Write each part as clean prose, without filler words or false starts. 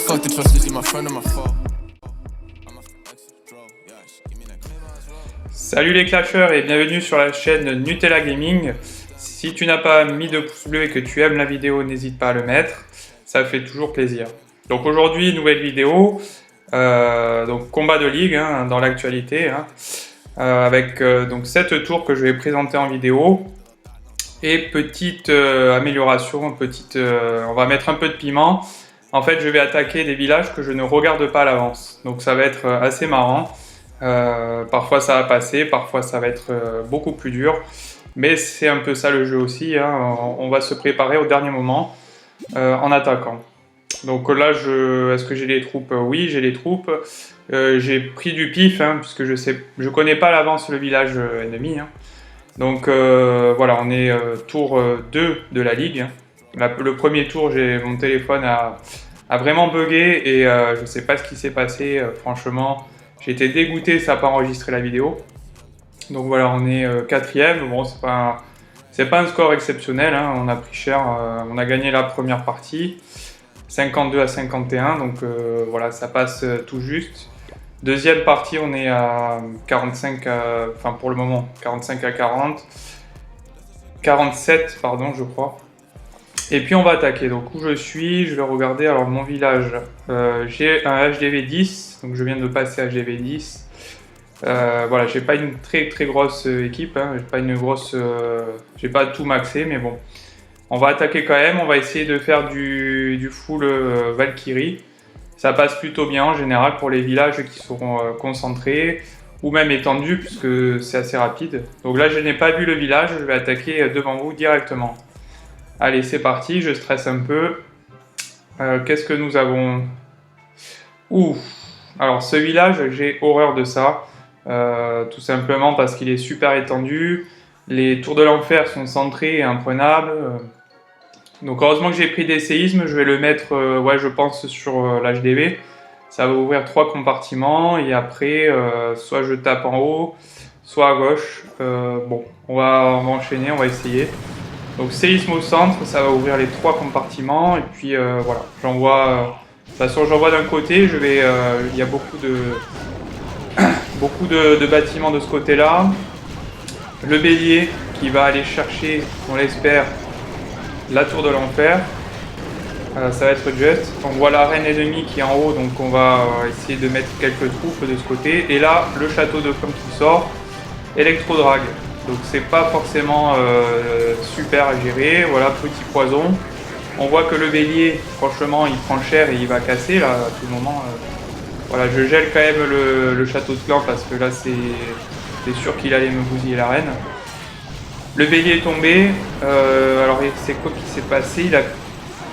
fuck the trust, is he my friend or my foe? Salut les clasheurs et bienvenue sur la chaîne Nutella Gaming. Si tu n'as pas mis de pouce bleu et que tu aimes la vidéo, n'hésite pas à le mettre, ça fait toujours plaisir. Donc aujourd'hui, nouvelle vidéo, donc combat de ligue hein, dans l'actualité, hein, avec donc 7 tours que je vais présenter en vidéo. Et petite amélioration, on va mettre un peu de piment. En fait, je vais attaquer des villages que je ne regarde pas à l'avance. Donc ça va être assez marrant. Parfois ça va passer, parfois ça va être beaucoup plus dur. Mais c'est un peu ça le jeu aussi. Hein. On va se préparer au dernier moment en attaquant. Donc là, est-ce que j'ai les troupes? Oui, j'ai les troupes. J'ai pris du pif, hein, puisque je connais pas à l'avance le village ennemi. Hein. Donc voilà, on est tour 2 de la ligue. Le premier tour, mon téléphone a vraiment bugué et je ne sais pas ce qui s'est passé. Franchement, j'ai été dégoûté, ça n'a pas enregistré la vidéo. Donc voilà, on est quatrième. Bon, c'est pas un score exceptionnel. Hein. On a pris cher. On a gagné la première partie, 52 à 51. Donc voilà, ça passe tout juste. Deuxième partie, on est à 45, enfin pour le moment, 45 à 40. 47, pardon, je crois. Et puis on va attaquer. Donc où je vais regarder. Alors mon village, j'ai un HDV 10, donc je viens de passer HDV 10. Voilà, j'ai pas une très grosse équipe, hein. J'ai pas tout maxé, mais bon. On va attaquer quand même, on va essayer de faire du full Valkyrie. Ça passe plutôt bien en général pour les villages qui seront concentrés ou même étendus puisque c'est assez rapide. Donc là je n'ai pas vu le village, je vais attaquer devant vous directement. Allez c'est parti, je stresse un peu. Qu'est-ce que nous avons? Ouh. Alors ce village j'ai horreur de ça. Tout simplement parce qu'il est super étendu. Les tours de l'enfer sont centrés et imprenables. Donc heureusement que j'ai pris des séismes, je vais le mettre, ouais, je pense sur l'HDV. Ça va ouvrir 3 compartiments et après, soit je tape en haut, soit à gauche. Bon, on va enchaîner, on va essayer. Donc séisme au centre, ça va ouvrir les 3 compartiments et puis voilà, j'envoie. De toute façon, j'envoie d'un côté. Il y a beaucoup de bâtiments de ce côté-là. Le bélier qui va aller chercher, on l'espère, la tour de l'enfer, ça va être juste. On voit la reine ennemie qui est en haut, donc on va essayer de mettre quelques troupes de ce côté. Et là, le château de flamme qui sort, électro-drague. Donc c'est pas forcément super à gérer. Voilà, petit poison. On voit que le bélier, franchement, il prend cher et il va casser là à tout moment. Voilà, je gèle quand même le château de clan parce que là c'est sûr qu'il allait me bousiller la reine. Le bélier est tombé. Alors c'est quoi qui s'est passé?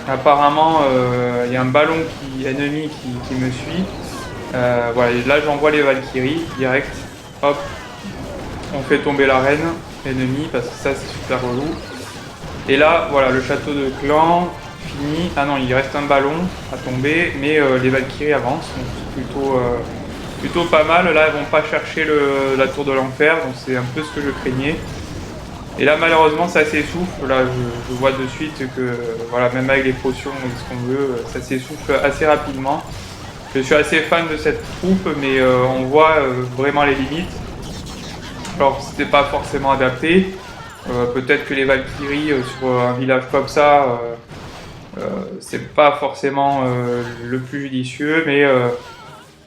Apparemment, il y a un ballon ennemi qui me suit. Voilà, là j'envoie les Valkyries direct. Hop, on fait tomber la reine ennemie parce que ça c'est super relou. Et là, voilà, le château de clan fini. Ah non, il reste un ballon à tomber, mais les Valkyries avancent, donc c'est plutôt pas mal. Là, elles vont pas chercher la tour de l'enfer, donc c'est un peu ce que je craignais. Et là malheureusement ça s'essouffle, là je vois de suite que voilà, même avec les potions et ce qu'on veut, ça s'essouffle assez rapidement. Je suis assez fan de cette troupe mais on voit vraiment les limites. Alors c'était pas forcément adapté, peut-être que les Valkyries sur un village comme ça, c'est pas forcément le plus judicieux, mais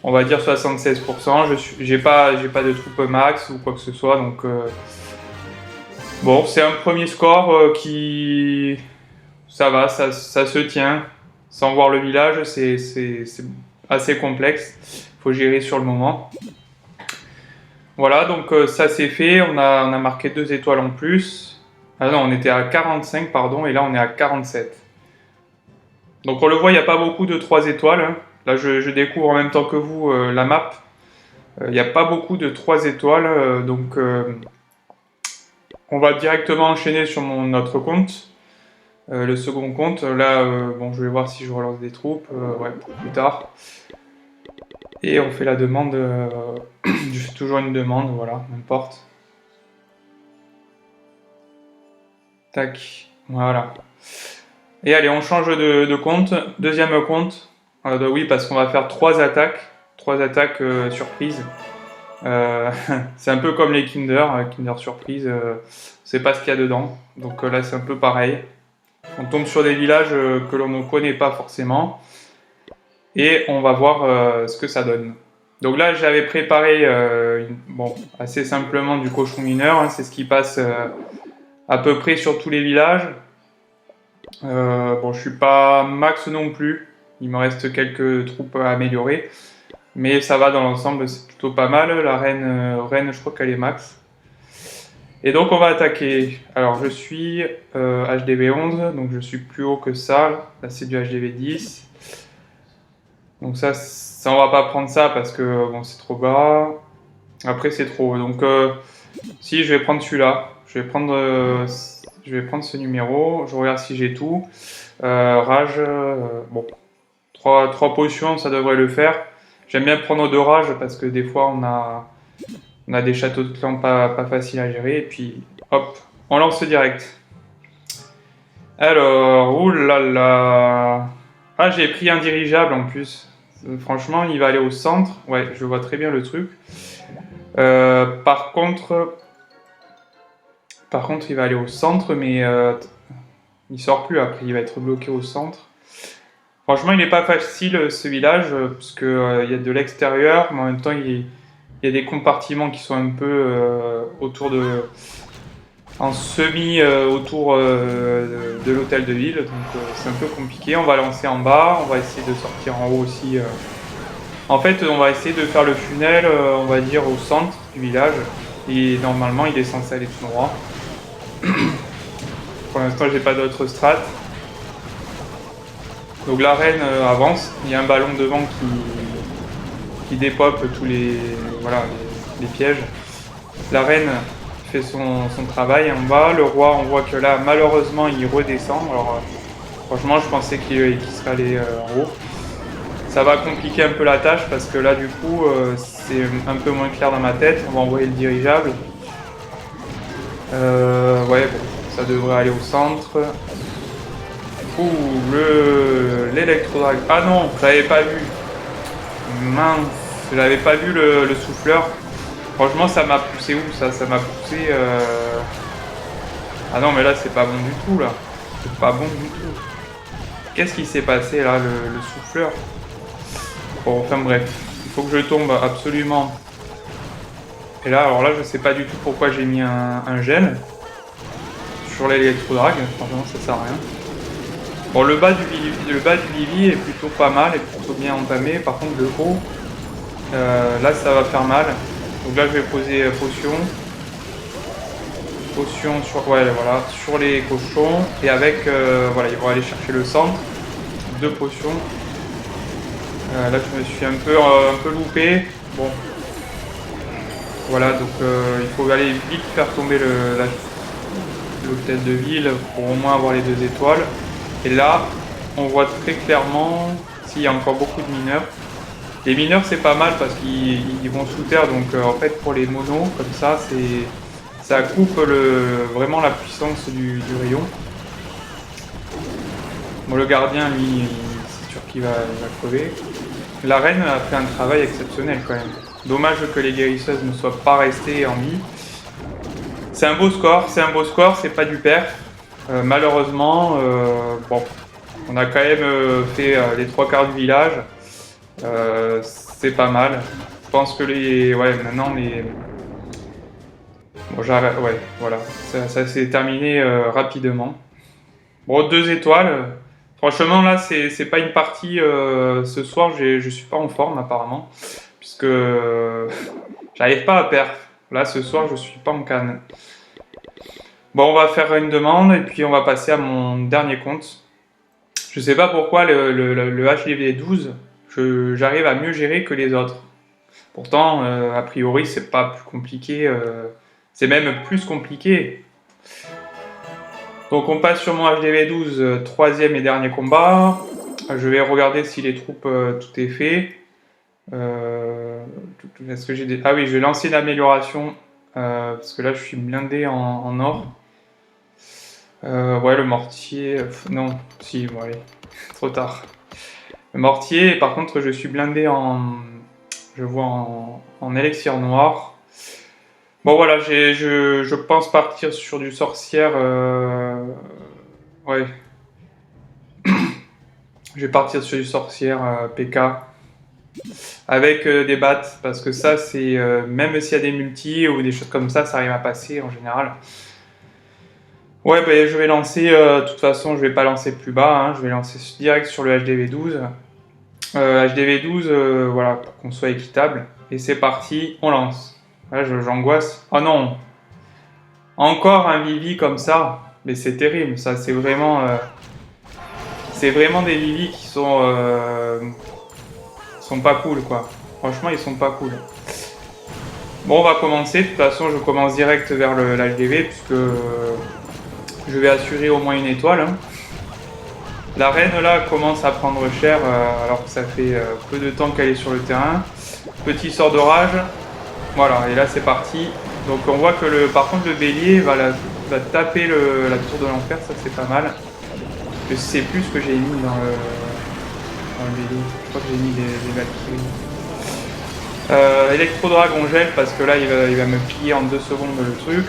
on va dire 76%, j'ai pas de troupe max ou quoi que ce soit, donc bon, c'est un premier score qui... Ça va, ça se tient. Sans voir le village, c'est assez complexe. Il faut gérer sur le moment. Voilà, donc ça c'est fait. On a marqué 2 étoiles en plus. Ah non, on était à 45, pardon, et là on est à 47. Donc on le voit, il n'y a pas beaucoup de 3 étoiles. Hein. Là, je découvre en même temps que vous la map. Il n'y a pas beaucoup de 3 étoiles, donc... on va directement enchaîner sur notre compte, le second compte. Là, bon, je vais voir si je relance des troupes, ouais, pour plus tard. Et on fait la demande, toujours une demande, voilà, n'importe. Tac, voilà. Et allez, on change de compte, deuxième compte. Oui, parce qu'on va faire 3 attaques surprises. C'est un peu comme les Kinder Surprise, c'est pas ce qu'il y a dedans. Donc là c'est un peu pareil. On tombe sur des villages que l'on ne connaît pas forcément et on va voir ce que ça donne. Donc là j'avais préparé assez simplement du cochon mineur, hein, c'est ce qui passe à peu près sur tous les villages. Je suis pas max non plus, il me reste quelques troupes à améliorer. Mais ça va dans l'ensemble, c'est plutôt pas mal. La reine, je crois qu'elle est max. Et donc on va attaquer. Alors je suis HDV 11, donc je suis plus haut que ça. Là c'est du HDV 10. Donc ça on va pas prendre ça parce que bon, c'est trop bas. Après c'est trop haut. Donc si je vais prendre celui-là. Je vais prendre ce numéro. Je regarde si j'ai tout. Rage, bon. 3 potions, ça devrait le faire. J'aime bien prendre 2 rages parce que des fois on a des châteaux de clans pas faciles à gérer. Et puis hop, on lance direct. Alors, oulala. Ah, j'ai pris un dirigeable en plus. Franchement, il va aller au centre. Ouais, je vois très bien le truc. Par contre, il va aller au centre, mais il sort plus après. Il va être bloqué au centre. Franchement, il n'est pas facile ce village, parce qu'il y a de l'extérieur, mais en même temps, il y a des compartiments qui sont un peu autour de. En semi autour de l'hôtel de ville, donc c'est un peu compliqué. On va lancer en bas, on va essayer de sortir en haut aussi. En fait, on va essayer de faire le funnel, on va dire, au centre du village. Et normalement, il est censé aller tout droit. Pour l'instant, j'ai pas d'autres strats. Donc la reine avance, il y a un ballon devant qui dépop tous les pièges. La reine fait son travail en bas, le roi on voit que là malheureusement il redescend, alors franchement je pensais qu'il serait allé en haut. Ça va compliquer un peu la tâche parce que là du coup c'est un peu moins clair dans ma tête, on va envoyer le dirigeable. Ouais bon, ça devrait aller au centre. Ouh, l'électrodrag. Ah non, je l'avais pas vu. Mince, je l'avais pas vu le souffleur. Franchement, ça m'a poussé où ça? Ça m'a poussé. Ah non, mais là, c'est pas bon du tout, là. C'est pas bon du tout. Qu'est-ce qui s'est passé, là, le souffleur? Bon, enfin bref. Il faut que je tombe absolument. Et là, alors là, je sais pas du tout pourquoi j'ai mis un gel sur l'électrodrag. Franchement, ça sert à rien. Bon, le bas du Vivi est plutôt pas mal, est plutôt bien entamé. Par contre, le haut, là, ça va faire mal. Donc là, je vais poser potion. Potion sur les cochons. Et avec, ils vont aller chercher le centre. 2 potions. Là, je me suis un peu loupé. Bon. Voilà, donc il faut aller vite faire tomber l'hôtel de ville pour au moins avoir les 2 étoiles. Et là, on voit très clairement s'il y a encore beaucoup de mineurs. Les mineurs, c'est pas mal parce qu'ils vont sous terre, donc en fait, pour les monos, comme ça coupe vraiment la puissance du rayon. Bon, le gardien, lui, c'est sûr qu'il va crever. La reine a fait un travail exceptionnel quand même. Dommage que les guérisseuses ne soient pas restées en vie. C'est un beau score, c'est pas du perf. Malheureusement, on a quand même fait les 3 quarts du village. C'est pas mal. Je pense que maintenant les. Bon, j'arrête. Ouais, voilà. Ça s'est terminé rapidement. Bon, 2 étoiles. Franchement, là, c'est pas une partie. Ce soir, je suis pas en forme apparemment, puisque j'arrive pas à perf. Là, ce soir, je suis pas en canne. Bon, on va faire une demande et puis on va passer à mon dernier compte. Je sais pas pourquoi le HDV 12, j'arrive à mieux gérer que les autres. Pourtant, a priori, c'est pas plus compliqué. C'est même plus compliqué. Donc on passe sur mon HDV 12, troisième et dernier combat. Je vais regarder si les troupes, tout est fait. Est-ce que j'ai des... Ah oui, je vais lancer une amélioration. Parce que là, je suis blindé en or. Ouais, le mortier... non, si, bon allez, trop tard. le mortier. Et par contre, je suis blindé je vois en élixir noir. Bon voilà, je pense partir sur du sorcière. Ouais. Je vais partir sur du sorcière PK. Avec des battes, parce que ça, c'est même s'il y a des multis ou des choses comme ça arrive à passer en général. Ouais, bah, je vais lancer, de toute façon, je vais pas lancer plus bas, hein, je vais lancer direct sur le HDV12. HDV12, voilà, pour qu'on soit équitable. Et c'est parti, on lance. Là, j'angoisse. Oh non! Encore un Vivi comme ça, mais c'est terrible, ça, c'est vraiment des Vivi qui sont pas cool, quoi. Franchement, ils sont pas cool. Bon, on va commencer. De toute façon, je commence direct vers l'HDV puisque je vais assurer au moins une étoile. Hein. La reine, là, commence à prendre cher alors que ça fait peu de temps qu'elle est sur le terrain. Petit sort d'orage. Voilà, et là, c'est parti. Donc, on voit que, par contre, le bélier va taper la tour de l'enfer. Ça, c'est pas mal. Je sais plus ce que j'ai mis dans le bélier. Je crois que j'ai mis des Valkyries. Électro-dragon gel parce que là il va me plier en 2 secondes le truc.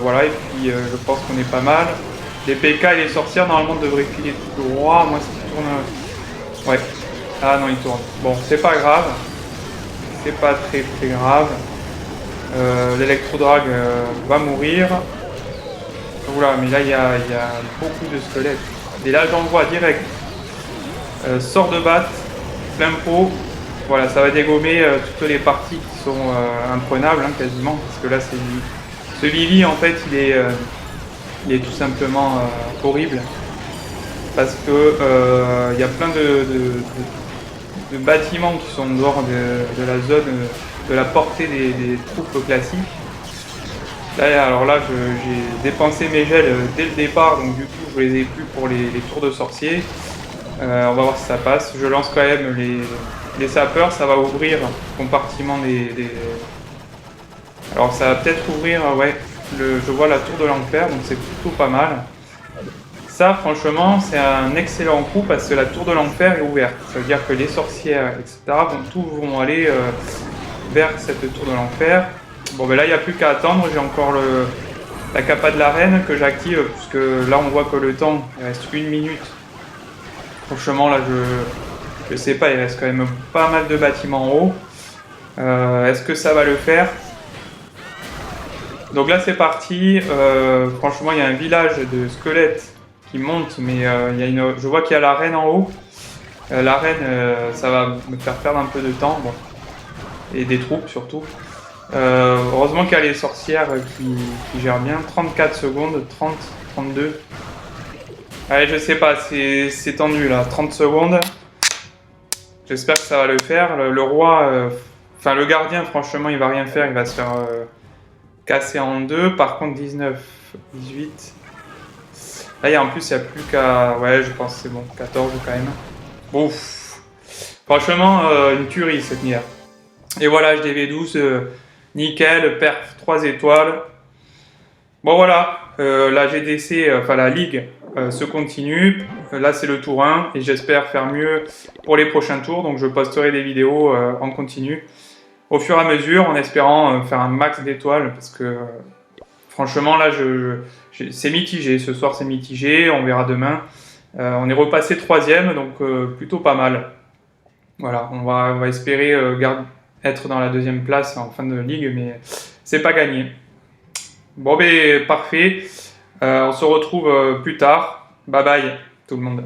Voilà, et puis je pense qu'on est pas mal. Les PK et les sorcières normalement devraient filer tout droit. Moi ça tourne. Ouais. Ah non, il tourne. Bon, c'est pas grave. C'est pas très grave. L'électro-drag va mourir. Oula, mais là il y a beaucoup de squelettes. Et là j'envoie direct. Sort de batte, plein pot. Voilà, ça va dégommer toutes les parties qui sont imprenables, hein, quasiment, parce que là, ce Vivi, en fait, il est tout simplement horrible, parce que il y a plein de bâtiments qui sont dehors de la zone, de la portée des troupes classiques. Là, alors là, j'ai dépensé mes gels dès le départ, donc du coup, je les ai plus pour les tours de sorcier. On va voir si ça passe. Je lance quand même les sapeurs, ça va ouvrir le compartiment des... Alors ça va peut-être ouvrir, ouais, je vois la tour de l'enfer, donc c'est plutôt pas mal. Ça, franchement, c'est un excellent coup parce que la tour de l'enfer est ouverte. Ça veut dire que les sorcières, etc., vont aller vers cette tour de l'enfer. Bon, ben là, il n'y a plus qu'à attendre. J'ai encore la capa de la reine que j'active, puisque là, on voit que le temps, il reste 1 minute. Franchement, là, je sais pas, il reste quand même pas mal de bâtiments en haut. Est-ce que ça va le faire? Donc là, c'est parti. Franchement, il y a un village de squelettes qui monte, mais je vois qu'il y a la reine en haut. La reine, ça va me faire perdre un peu de temps. Bon. Et des troupes, surtout. Heureusement qu'il y a les sorcières qui gèrent bien. 34 secondes, 30, 32. Allez, je sais pas, c'est tendu là, 30 secondes. J'espère que ça va le faire. Le roi, enfin le gardien, franchement, il va rien faire, il va se faire casser en deux. Par contre, 19, 18. Là, en plus, il n'y a plus qu'à... Ouais, je pense que c'est bon, 14 quand même. Ouf. Franchement, une tuerie cette nuit. Et voilà, HDV12, nickel, perf 3 étoiles. Bon voilà, la GDC, enfin la Ligue, se continue. Là c'est le tour 1 et j'espère faire mieux pour les prochains tours. Donc je posterai des vidéos en continu au fur et à mesure en espérant faire un max d'étoiles parce que franchement là c'est mitigé. Ce soir c'est mitigé, on verra demain. On est repassé 3e donc plutôt pas mal. Voilà, on va espérer être dans la 2e place en fin de ligue mais c'est pas gagné. Bon ben parfait, on se retrouve plus tard. Bye bye tout le monde.